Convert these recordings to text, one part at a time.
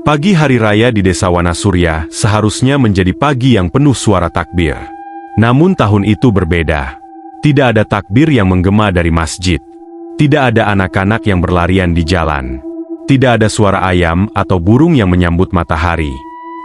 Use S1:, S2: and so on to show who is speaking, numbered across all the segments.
S1: Pagi hari raya di Desa Wanasurya seharusnya menjadi pagi yang penuh suara takbir. Namun tahun itu berbeda. Tidak ada takbir yang menggema dari masjid. Tidak ada anak-anak yang berlarian di jalan. Tidak ada suara ayam atau burung yang menyambut matahari.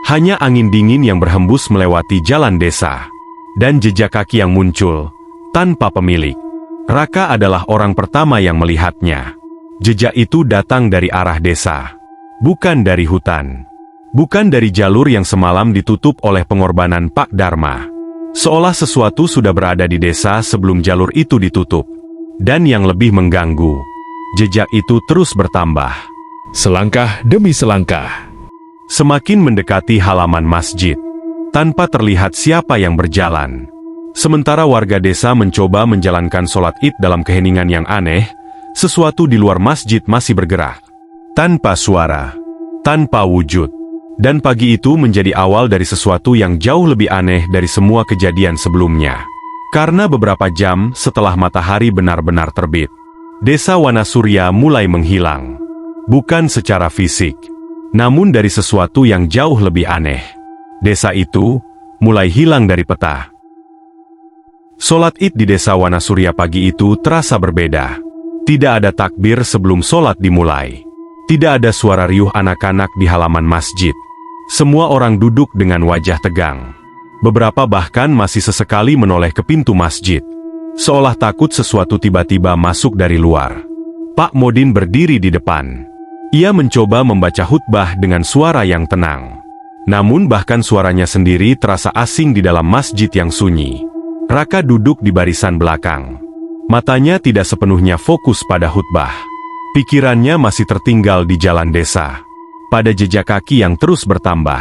S1: Hanya angin dingin yang berhembus melewati jalan desa. Dan jejak kaki yang muncul, tanpa pemilik. Raka adalah orang pertama yang melihatnya. Jejak itu datang dari arah desa. Bukan dari hutan. Bukan dari jalur yang semalam ditutup oleh pengorbanan Pak Dharma. Seolah sesuatu sudah berada di desa sebelum jalur itu ditutup. Dan yang lebih mengganggu, jejak itu terus bertambah.
S2: Selangkah demi selangkah.
S1: Semakin mendekati halaman masjid, tanpa terlihat siapa yang berjalan. Sementara warga desa mencoba menjalankan sholat Id dalam keheningan yang aneh, sesuatu di luar masjid masih bergerak. Tanpa suara, tanpa wujud. Dan pagi itu menjadi awal dari sesuatu yang jauh lebih aneh dari semua kejadian sebelumnya. Karena beberapa jam setelah matahari benar-benar terbit, Desa Wanasurya mulai menghilang. Bukan secara fisik, namun dari sesuatu yang jauh lebih aneh. Desa itu mulai hilang dari peta. Sholat Id di Desa Wanasurya pagi itu terasa berbeda. Tidak ada takbir sebelum sholat dimulai. Tidak ada suara riuh anak-anak di halaman masjid. Semua orang duduk dengan wajah tegang. Beberapa bahkan masih sesekali menoleh ke pintu masjid. Seolah takut sesuatu tiba-tiba masuk dari luar. Pak Modin berdiri di depan. Ia mencoba membaca khutbah dengan suara yang tenang. Namun bahkan suaranya sendiri terasa asing di dalam masjid yang sunyi. Raka duduk di barisan belakang. Matanya tidak sepenuhnya fokus pada khutbah. Pikirannya masih tertinggal di jalan desa. Pada jejak kaki yang terus bertambah.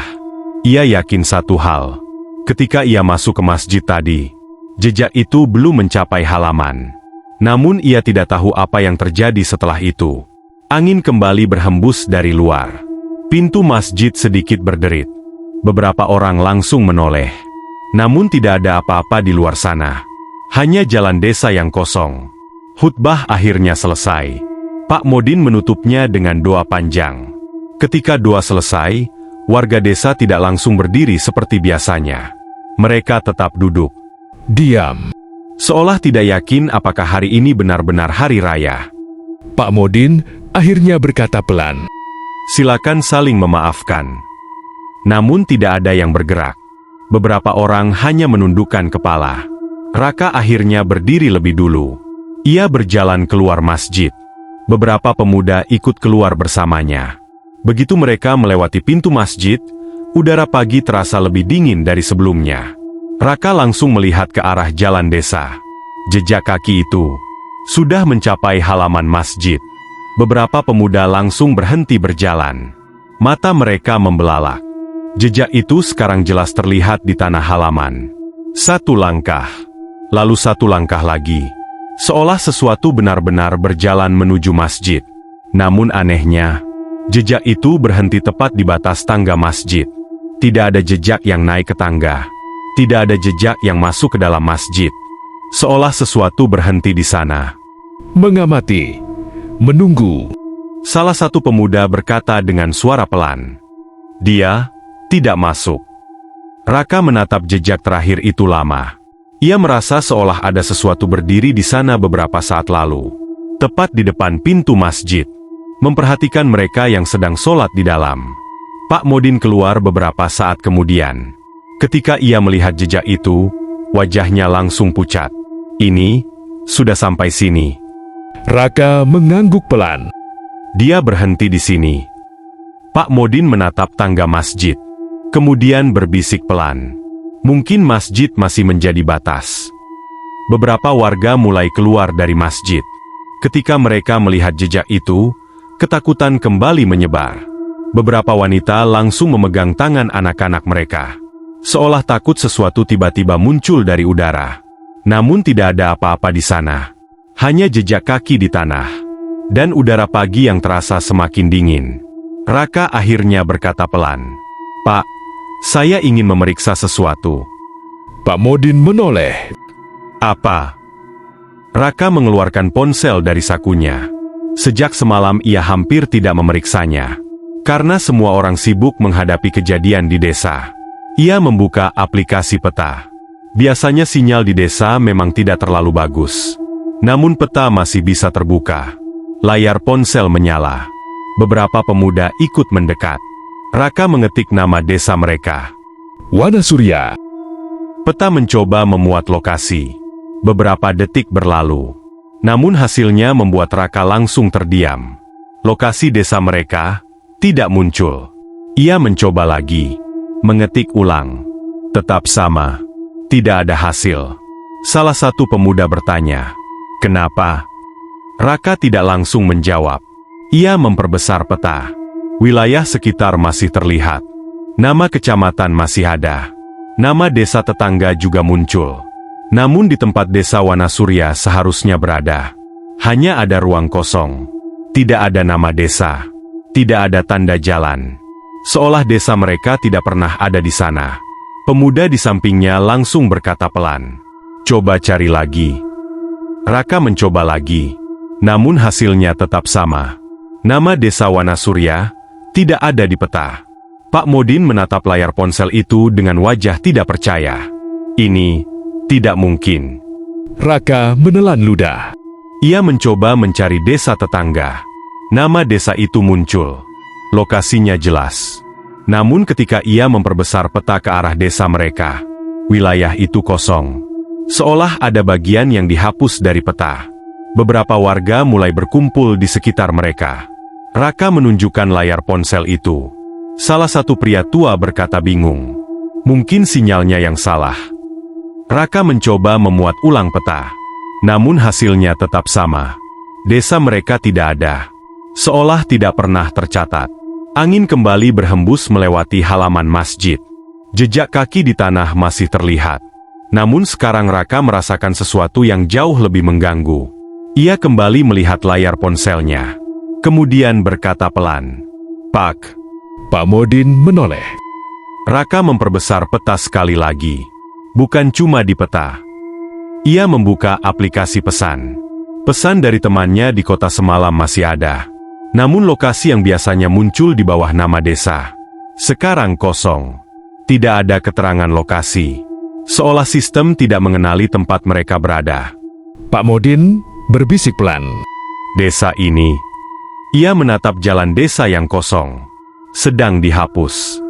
S1: Ia yakin satu hal. Ketika ia masuk ke masjid tadi, jejak itu belum mencapai halaman. Namun ia tidak tahu apa yang terjadi setelah itu. Angin kembali berhembus dari luar. Pintu masjid sedikit berderit. Beberapa orang langsung menoleh. Namun tidak ada apa-apa di luar sana. Hanya jalan desa yang kosong. Khutbah akhirnya selesai. Pak Modin menutupnya dengan doa panjang. Ketika doa selesai, warga desa tidak langsung berdiri seperti biasanya. Mereka tetap duduk.
S2: Diam.
S1: Seolah tidak yakin apakah hari ini benar-benar hari raya.
S2: Pak Modin akhirnya berkata pelan.
S1: Silakan saling memaafkan. Namun tidak ada yang bergerak. Beberapa orang hanya menundukkan kepala. Raka akhirnya berdiri lebih dulu. Ia berjalan keluar masjid. Beberapa pemuda ikut keluar bersamanya. Begitu mereka melewati pintu masjid, udara pagi terasa lebih dingin dari sebelumnya. Raka langsung melihat ke arah jalan desa. Jejak kaki itu sudah mencapai halaman masjid. Beberapa pemuda langsung berhenti berjalan. Mata mereka membelalak. Jejak itu sekarang jelas terlihat di tanah halaman. Satu langkah, lalu satu langkah lagi. Seolah sesuatu benar-benar berjalan menuju masjid. Namun anehnya, jejak itu berhenti tepat di batas tangga masjid. Tidak ada jejak yang naik ke tangga. Tidak ada jejak yang masuk ke dalam masjid. Seolah sesuatu berhenti di sana.
S2: Mengamati. Menunggu.
S1: Salah satu pemuda berkata dengan suara pelan. Dia tidak masuk. Raka menatap jejak terakhir itu lama. Ia merasa seolah ada sesuatu berdiri di sana beberapa saat lalu. Tepat di depan pintu masjid. Memperhatikan mereka yang sedang sholat di dalam. Pak Modin keluar beberapa saat kemudian. Ketika ia melihat jejak itu, wajahnya langsung pucat. Ini sudah sampai sini.
S2: Raka mengangguk pelan.
S1: Dia berhenti di sini. Pak Modin menatap tangga masjid. Kemudian berbisik pelan. Mungkin masjid masih menjadi batas. Beberapa warga mulai keluar dari masjid. Ketika mereka melihat jejak itu, ketakutan kembali menyebar. Beberapa wanita langsung memegang tangan anak-anak mereka. Seolah takut sesuatu tiba-tiba muncul dari udara. Namun tidak ada apa-apa di sana. Hanya jejak kaki di tanah. Dan udara pagi yang terasa semakin dingin. Raka akhirnya berkata pelan. Pak, saya ingin memeriksa sesuatu.
S2: Pak Modin menoleh.
S1: Apa? Raka mengeluarkan ponsel dari sakunya. Sejak semalam ia hampir tidak memeriksanya. Karena semua orang sibuk menghadapi kejadian di desa, ia membuka aplikasi peta. Biasanya sinyal di desa memang tidak terlalu bagus. Namun peta masih bisa terbuka. Layar ponsel menyala. Beberapa pemuda ikut mendekat. Raka mengetik nama desa mereka.
S2: Wanasurya.
S1: Peta mencoba memuat lokasi. Beberapa detik berlalu. Namun hasilnya membuat Raka langsung terdiam. Lokasi desa mereka tidak muncul. Ia mencoba lagi. Mengetik ulang. Tetap sama. Tidak ada hasil. Salah satu pemuda bertanya, "Kenapa?" Raka tidak langsung menjawab. Ia memperbesar peta. Wilayah sekitar masih terlihat. Nama kecamatan masih ada. Nama desa tetangga juga muncul. Namun di tempat desa Wanasurya seharusnya berada, hanya ada ruang kosong. Tidak ada nama desa. Tidak ada tanda jalan. Seolah desa mereka tidak pernah ada di sana. Pemuda di sampingnya langsung berkata pelan, "Coba cari lagi." Raka mencoba lagi. Namun hasilnya tetap sama. Nama desa Wanasurya tidak ada di peta. Pak Modin menatap layar ponsel itu dengan wajah tidak percaya. Ini tidak mungkin.
S2: Raka menelan ludah.
S1: Ia mencoba mencari desa tetangga. Nama desa itu muncul. Lokasinya jelas. Namun ketika ia memperbesar peta ke arah desa mereka, wilayah itu kosong. Seolah ada bagian yang dihapus dari peta. Beberapa warga mulai berkumpul di sekitar mereka. Raka menunjukkan layar ponsel itu. Salah satu pria tua berkata bingung. Mungkin sinyalnya yang salah. Raka mencoba memuat ulang peta. Namun hasilnya tetap sama. Desa mereka tidak ada. Seolah tidak pernah tercatat. Angin kembali berhembus melewati halaman masjid. Jejak kaki di tanah masih terlihat. Namun sekarang Raka merasakan sesuatu yang jauh lebih mengganggu. Ia kembali melihat layar ponselnya. Kemudian berkata pelan, "Pak."
S2: Pak Modin menoleh.
S1: Raka memperbesar peta sekali lagi. Bukan cuma di peta. Ia membuka aplikasi pesan. Pesan dari temannya di kota semalam masih ada. Namun lokasi yang biasanya muncul di bawah nama desa sekarang kosong. Tidak ada keterangan lokasi. Seolah sistem tidak mengenali tempat mereka berada.
S2: Pak Modin berbisik pelan.
S1: Desa ini. Ia menatap jalan desa yang kosong. Sedang dihapus.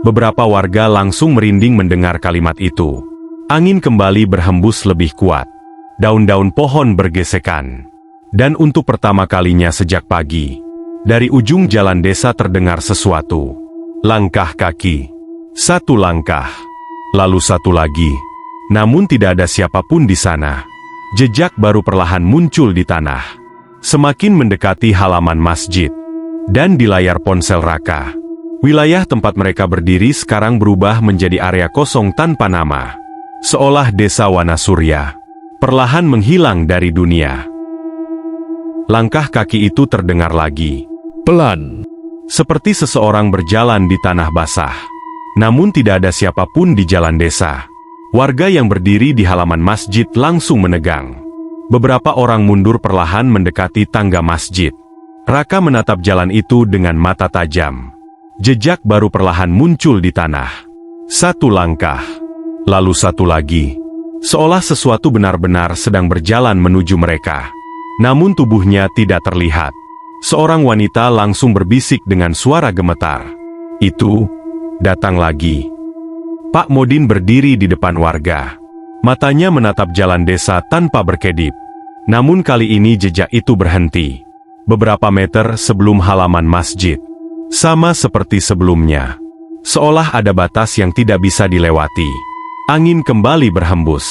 S1: Beberapa warga langsung merinding mendengar kalimat itu. Angin kembali berhembus lebih kuat. Daun-daun pohon bergesekan. Dan untuk pertama kalinya sejak pagi, dari ujung jalan desa terdengar sesuatu. Langkah kaki. Satu langkah. Lalu satu lagi. Namun tidak ada siapapun di sana. Jejak baru perlahan muncul di tanah. Semakin mendekati halaman masjid. Dan di layar ponsel Raka, wilayah tempat mereka berdiri sekarang berubah menjadi area kosong tanpa nama. Seolah desa Wanasurya perlahan menghilang dari dunia. Langkah kaki itu terdengar lagi.
S2: Pelan.
S1: Seperti seseorang berjalan di tanah basah. Namun tidak ada siapapun di jalan desa. Warga yang berdiri di halaman masjid langsung menegang. Beberapa orang mundur perlahan mendekati tangga masjid. Raka menatap jalan itu dengan mata tajam. Jejak baru perlahan muncul di tanah. Satu langkah. Lalu satu lagi. Seolah sesuatu benar-benar sedang berjalan menuju mereka. Namun tubuhnya tidak terlihat. Seorang wanita langsung berbisik dengan suara gemetar. "Itu, datang lagi." Pak Modin berdiri di depan warga. Matanya menatap jalan desa tanpa berkedip. Namun kali ini jejak itu berhenti. Beberapa meter sebelum halaman masjid. Sama seperti sebelumnya. Seolah ada batas yang tidak bisa dilewati. Angin kembali berhembus.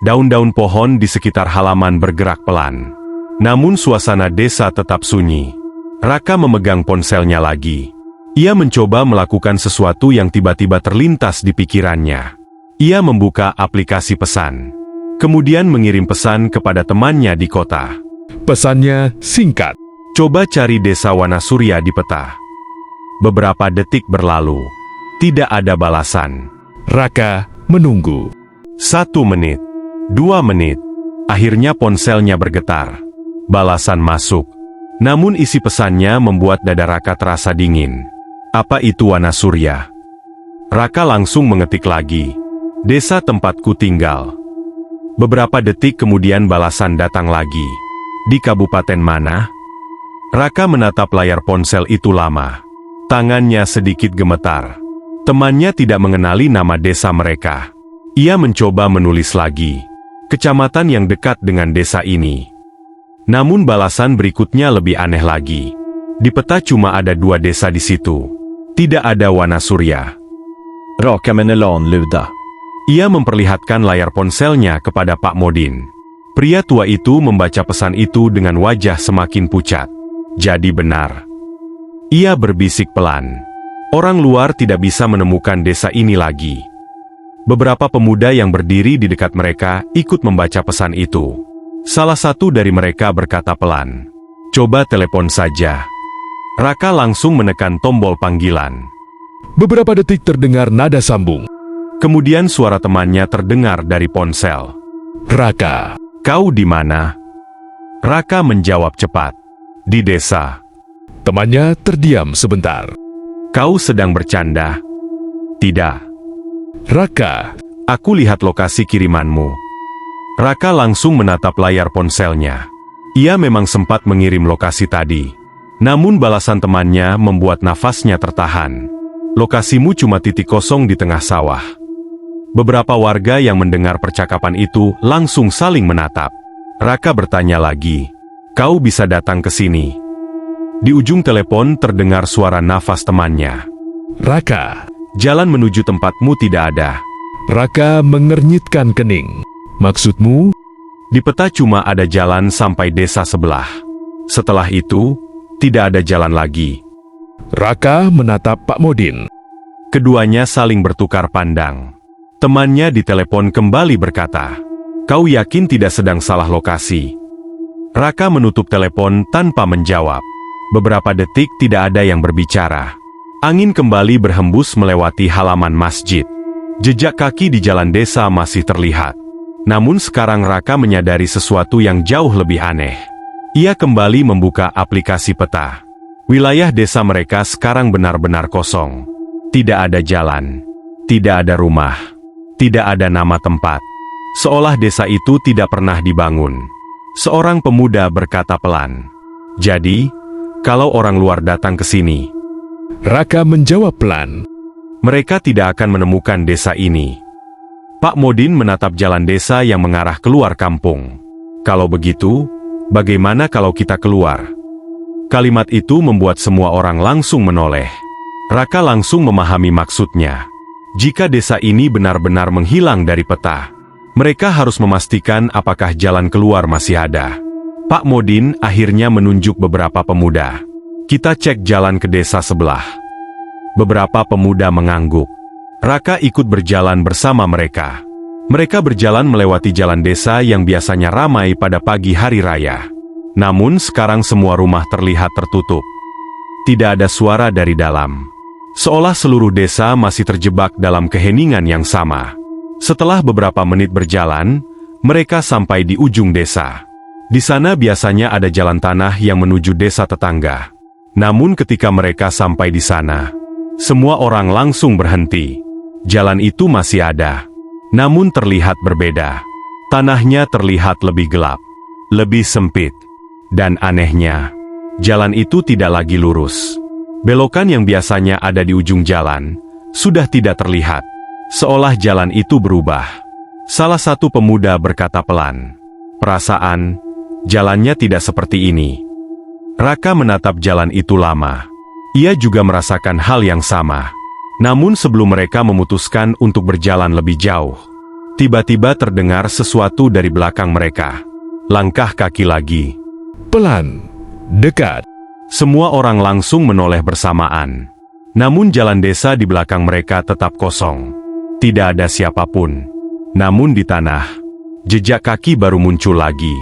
S1: Daun-daun pohon di sekitar halaman bergerak pelan. Namun suasana desa tetap sunyi. Raka memegang ponselnya lagi. Ia mencoba melakukan sesuatu yang tiba-tiba terlintas di pikirannya. Ia membuka aplikasi pesan. Kemudian mengirim pesan kepada temannya di kota.
S2: Pesannya singkat.
S1: "Coba cari desa Wanasurya di peta." Beberapa detik berlalu. Tidak ada balasan.
S2: Raka menunggu.
S1: 1 menit. 2 menit. Akhirnya ponselnya bergetar. Balasan masuk. Namun isi pesannya membuat dada Raka terasa dingin. Apa itu Wanasurya? Raka langsung mengetik lagi. Desa tempatku tinggal. Beberapa detik kemudian balasan datang lagi. Di kabupaten mana? Raka menatap layar ponsel itu lama. Tangannya sedikit gemetar. Temannya tidak mengenali nama desa mereka. Ia mencoba menulis lagi. Kecamatan yang dekat dengan desa ini. Namun balasan berikutnya lebih aneh lagi. Di peta cuma ada 2 desa di situ. Tidak ada Wanasurya.
S3: Raka Menelan Luda.
S1: Ia memperlihatkan layar ponselnya kepada Pak Modin. Pria tua itu membaca pesan itu dengan wajah semakin pucat. Jadi benar. Ia berbisik pelan. Orang luar tidak bisa menemukan desa ini lagi. Beberapa pemuda yang berdiri di dekat mereka ikut membaca pesan itu. Salah satu dari mereka berkata pelan, "Coba telepon saja." Raka langsung menekan tombol panggilan.
S2: Beberapa detik terdengar nada sambung.
S1: Kemudian suara temannya terdengar dari ponsel.
S2: Raka.
S1: "Kau di mana?" Raka menjawab cepat. "Di desa."
S2: Temannya terdiam sebentar.
S1: "Kau sedang bercanda?" "Tidak."
S2: Raka.
S1: "Aku lihat lokasi kirimanmu." Raka langsung menatap layar ponselnya. Ia memang sempat mengirim lokasi tadi. Namun balasan temannya membuat nafasnya tertahan. "Lokasimu cuma titik kosong di tengah sawah." Beberapa warga yang mendengar percakapan itu langsung saling menatap. Raka bertanya lagi, "Kau bisa datang ke sini?" Di ujung telepon terdengar suara nafas temannya.
S2: Raka.
S1: "Jalan menuju tempatmu tidak ada."
S2: Raka mengernyitkan kening. Maksudmu?
S1: Di peta cuma ada jalan sampai desa sebelah. Setelah itu, tidak ada jalan lagi.
S2: Raka menatap Pak Modin.
S1: Keduanya saling bertukar pandang. Temannya di telepon kembali berkata, "Kau yakin tidak sedang salah lokasi?" Raka menutup telepon tanpa menjawab. Beberapa detik tidak ada yang berbicara. Angin kembali berhembus melewati halaman masjid. Jejak kaki di jalan desa masih terlihat. Namun sekarang Raka menyadari sesuatu yang jauh lebih aneh. Ia kembali membuka aplikasi peta. Wilayah desa mereka sekarang benar-benar kosong. Tidak ada jalan. Tidak ada rumah. Tidak ada nama tempat. Seolah desa itu tidak pernah dibangun. Seorang pemuda berkata pelan, "Jadi, kalau orang luar datang ke sini?"
S2: Raka menjawab pelan.
S1: "Mereka tidak akan menemukan desa ini." Pak Modin menatap jalan desa yang mengarah keluar kampung. "Kalau begitu, bagaimana kalau kita keluar?" Kalimat itu membuat semua orang langsung menoleh. Raka langsung memahami maksudnya. Jika desa ini benar-benar menghilang dari peta, mereka harus memastikan apakah jalan keluar masih ada. Pak Modin akhirnya menunjuk beberapa pemuda. "Kita cek jalan ke desa sebelah." Beberapa pemuda mengangguk. Raka ikut berjalan bersama mereka. Mereka berjalan melewati jalan desa yang biasanya ramai pada pagi hari raya. Namun sekarang semua rumah terlihat tertutup. Tidak ada suara dari dalam. Seolah seluruh desa masih terjebak dalam keheningan yang sama. Setelah beberapa menit berjalan, mereka sampai di ujung desa. Di sana biasanya ada jalan tanah yang menuju desa tetangga. Namun ketika mereka sampai di sana, semua orang langsung berhenti. Jalan itu masih ada, namun terlihat berbeda. Tanahnya terlihat lebih gelap, lebih sempit. Dan anehnya, jalan itu tidak lagi lurus. Belokan yang biasanya ada di ujung jalan, sudah tidak terlihat. Seolah jalan itu berubah. Salah satu pemuda berkata pelan, "Perasaan, jalannya tidak seperti ini." Raka menatap jalan itu lama. Ia juga merasakan hal yang sama. Namun sebelum mereka memutuskan untuk berjalan lebih jauh, tiba-tiba terdengar sesuatu dari belakang mereka. Langkah kaki lagi.
S2: Pelan. Dekat.
S1: Semua orang langsung menoleh bersamaan. Namun jalan desa di belakang mereka tetap kosong. Tidak ada siapapun. Namun di tanah, jejak kaki baru muncul lagi.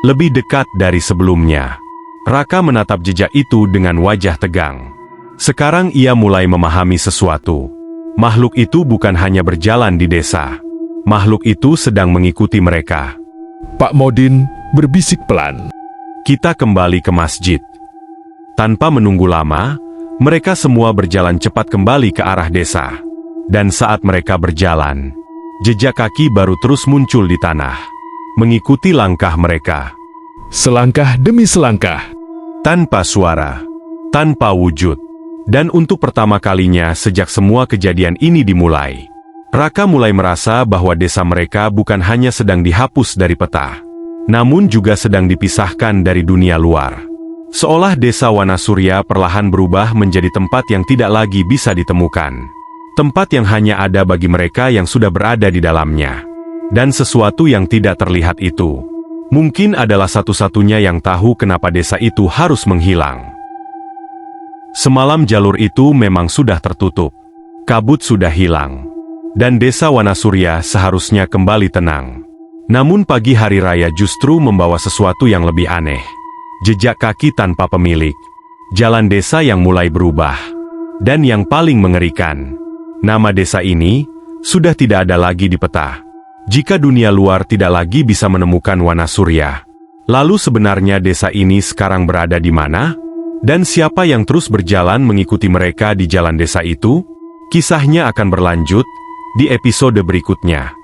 S1: Lebih dekat dari sebelumnya. Raka menatap jejak itu dengan wajah tegang. Sekarang ia mulai memahami sesuatu. Makhluk itu bukan hanya berjalan di desa. Makhluk itu sedang mengikuti mereka.
S2: Pak Modin berbisik pelan.
S1: "Kita kembali ke masjid." Tanpa menunggu lama, mereka semua berjalan cepat kembali ke arah desa. Dan saat mereka berjalan, jejak kaki baru terus muncul di tanah, mengikuti langkah mereka.
S2: Selangkah demi selangkah.
S1: Tanpa suara, tanpa wujud. Dan untuk pertama kalinya sejak semua kejadian ini dimulai, Raka mulai merasa bahwa desa mereka bukan hanya sedang dihapus dari peta, namun juga sedang dipisahkan dari dunia luar. Seolah desa Wanasurya perlahan berubah menjadi tempat yang tidak lagi bisa ditemukan. Tempat yang hanya ada bagi mereka yang sudah berada di dalamnya. Dan sesuatu yang tidak terlihat itu, mungkin adalah satu-satunya yang tahu kenapa desa itu harus menghilang. Semalam jalur itu memang sudah tertutup. Kabut sudah hilang. Dan desa Wanasurya seharusnya kembali tenang. Namun pagi hari raya justru membawa sesuatu yang lebih aneh. Jejak kaki tanpa pemilik. Jalan desa yang mulai berubah. Dan yang paling mengerikan, nama desa ini sudah tidak ada lagi di peta. Jika dunia luar tidak lagi bisa menemukan Wanasurya, lalu sebenarnya desa ini sekarang berada di mana? Dan siapa yang terus berjalan mengikuti mereka di jalan desa itu? Kisahnya akan berlanjut di episode berikutnya.